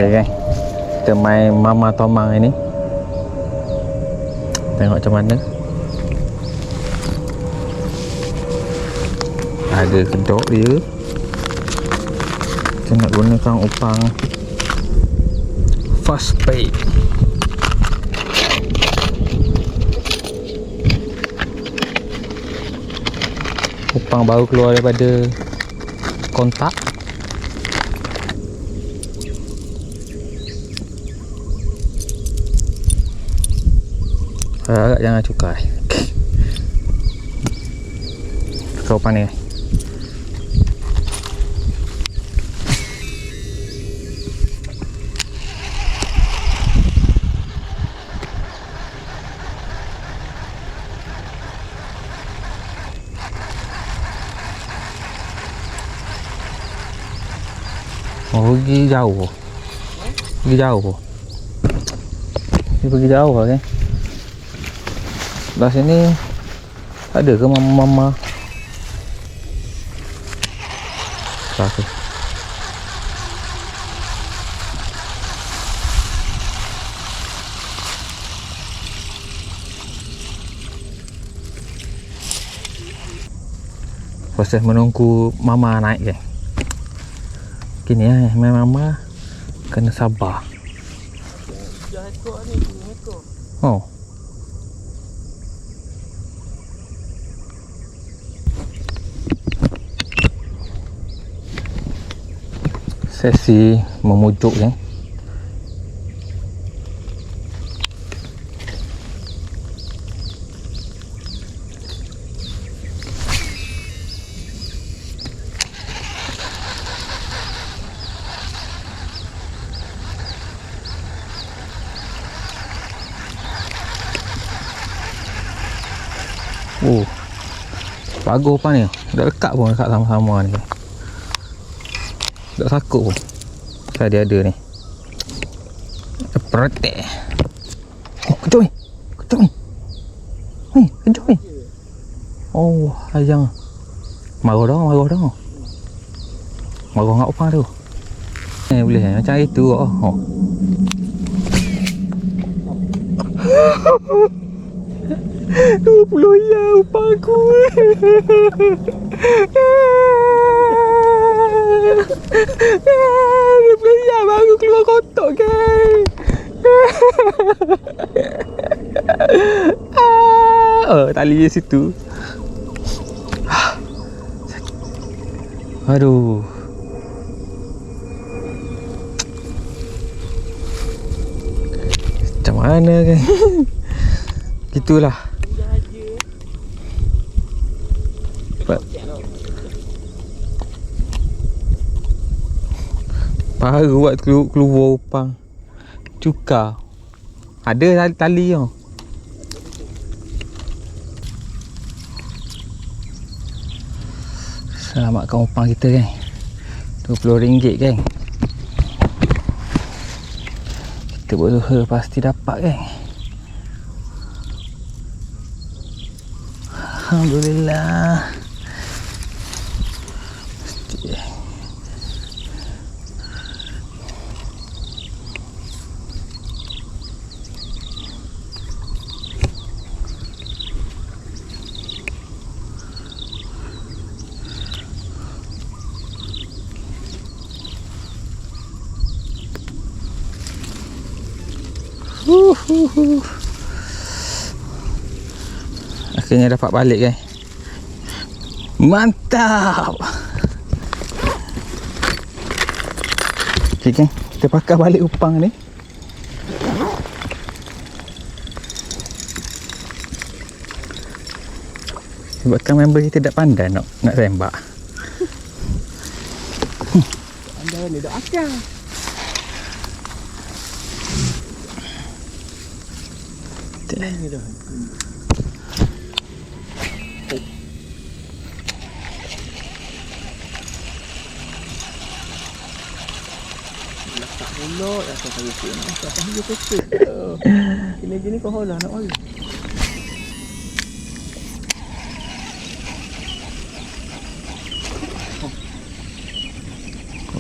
Okay kan, kita main Mama Tomang ini. Tengok macam mana. Ada kedok dia. Kita nak gunakan upang fast pay. Upang baru keluar daripada kontak. Agak jangan cukai. Cukai upang ni. Oh, pergi jauh. Pergi jauh. Dia pergi jauh lah kan. Sebelah sini ada ke mama-mama? Tak ke? Proses menunggu mama naik kan. Gini ya, mama kena sabar. Dah ekor ni, 2 ekor. Oh. Sesi memujuk kan. Bagus apa ni. Dah lekat pun dekat sama-sama ni. Tak sakut pun. Saya ada ni. Peretek. Oh, kejap ni. Kejap ni. Ni, kejap ni. Oh, ayang. Marah dah, marah dah. Marah ngak upang tu. Ni boleh macam itu oh. 20 ya upah aku. 20 ya baru keluar kotak kan. Oh, tali di situ. Aduh. Macam mana kan. Gitulah. Baru buat keluar upang cuka. Ada tali tau. Selamatkan upang kita kan. RM20 kan. Kita berusaha pasti dapat kan. Alhamdulillah. Akhirnya dapat balik kan. Mantap. Okay kan, kita pakai balik upang ni. Sebabkan member kita tak pandai nak tembak. Pandai ni dah akal. Ni dah. Tak pulak dah tak saya pun. Tak tahu dia kecil. Gini-gini kau holah nak mari.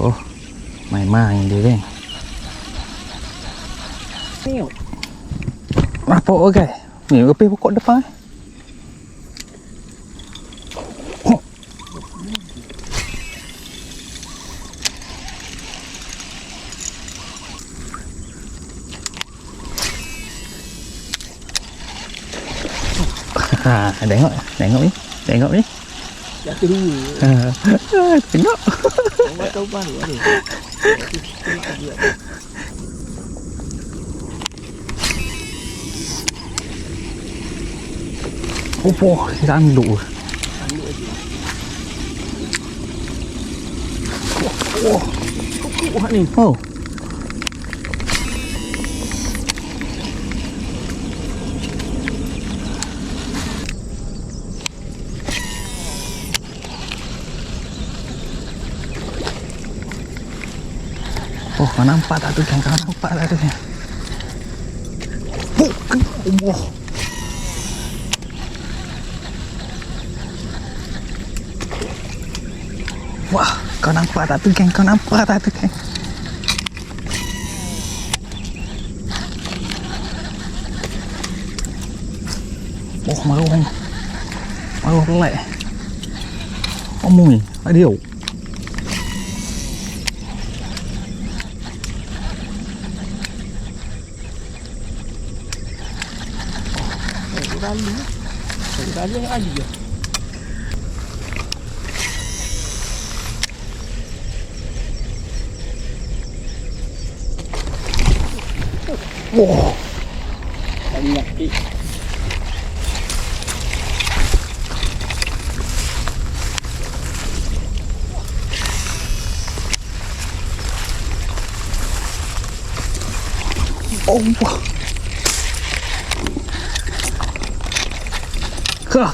Oh, main-main dia kan. Tengok. Apa okey? Ni lebih pokok depan. Ha, tengok ni. Tengok ni. Dah kedua. Tengok. Orang tahu baru ada. Oh, sanduk. Wah ni. Oh. Oh, kau nampak tak tu kan? Kau nampak tak tu kan? Oh, wah, kau nampak tak tu kan? Kau nampak tak tu kan? Oh, maruh pelak. Omong ni, ada. Kali yang ada je. Wah, Banyak ni. oh, wah.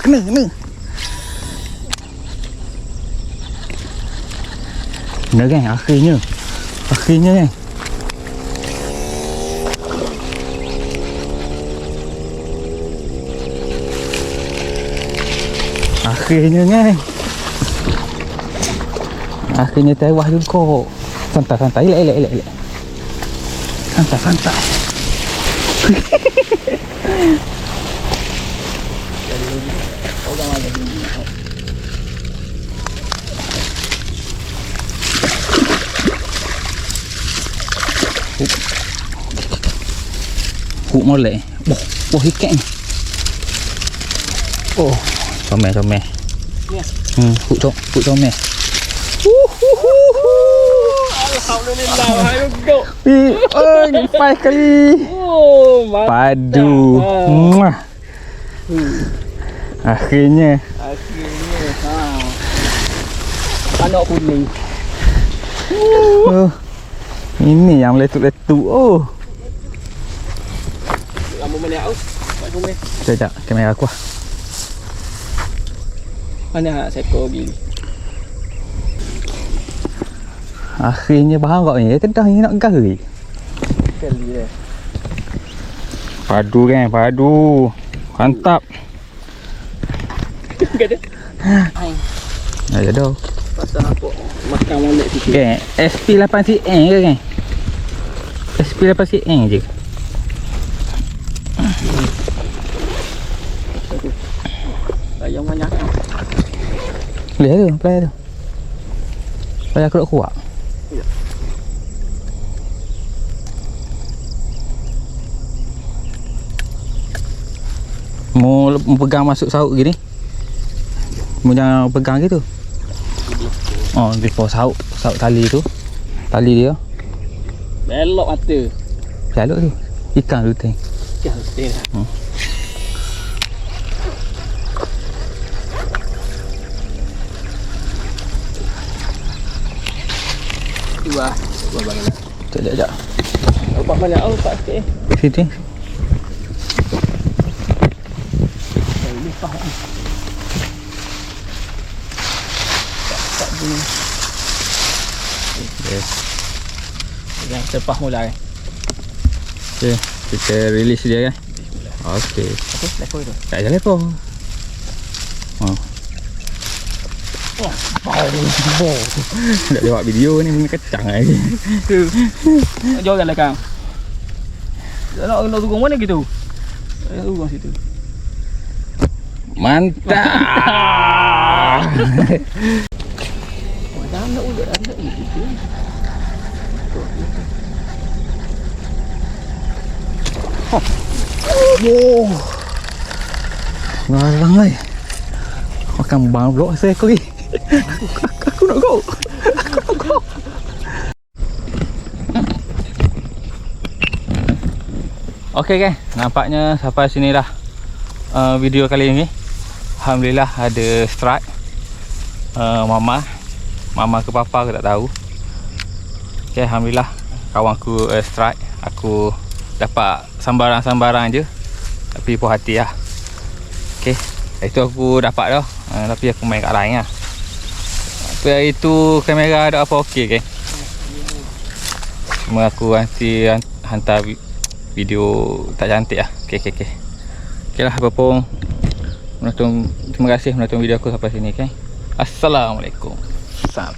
Kena. Kena kan, akhirnya kan. Akhirnya tewas juga. Santai, elak. Santai. Orang ada ni. Huk molek. Wah, ikat ni. Oh, comel. Ya. Huk comel. Alhamdulillah, ayo go. Lepas kali. Oh, Padu. Muah. Akhirnya. Panak kuning. Oh, ini yang letup-letup. Oh. Lama mana au? Buat kuning. Sekejap, kamera aku lah. Mana seekor gini? Akhirnya bahan kau ni, tedah ni nak gari. Kali dia. Padu kan, padu. Mantap. Kata. Ada dah. Pasal apa? Makan molek sikit. Kan, SP8CN ke kan? SP8CN je. Yang banyak kan? Lihat tu, play tu. Play aku nak kuat. Ya. Mau pegang masuk sauk gini. Mau jangan pegang gitu. Oh, di pos sauk tali tu. Tali dia. Belok mata. Jaluk tu. Ikan tu teng. Jangan stay dah. Dua banyak. Sekejap. Nampak banyak au pak sikit. Sini. Lupa. Tak bunyi. Yes. Dah terpas mulai. Okey, kita release dia kan. Okey. Apa? Lekor tu. Tak jalan apa. Oh. Nak buat video ni kena kecang lagi. Jauh dah kang. Nak turun mana gitu? Turun situ. Mantap. Macam nak ulat ada itu. Oh. Ngarang ai. Makan bang blok saya kau ni. Aku nak go. Okey kan, nampaknya sampai sini dah video kali ini. Alhamdulillah ada strike. Mama ke papa aku tak tahu. Okey, alhamdulillah kawanku strike. Aku dapat sambaran-sambaran je. Tapi puas hati lah. Okey, itu aku dapat dah. Tapi aku main kat lain lah. Tapi hari tu kamera ada apa okey kan? Cuma aku nanti hantar video tak cantik lah. Okey. Okeylah, apa pun menonton, terima kasih menonton video aku sampai sini kan. Assalamualaikum. Salam.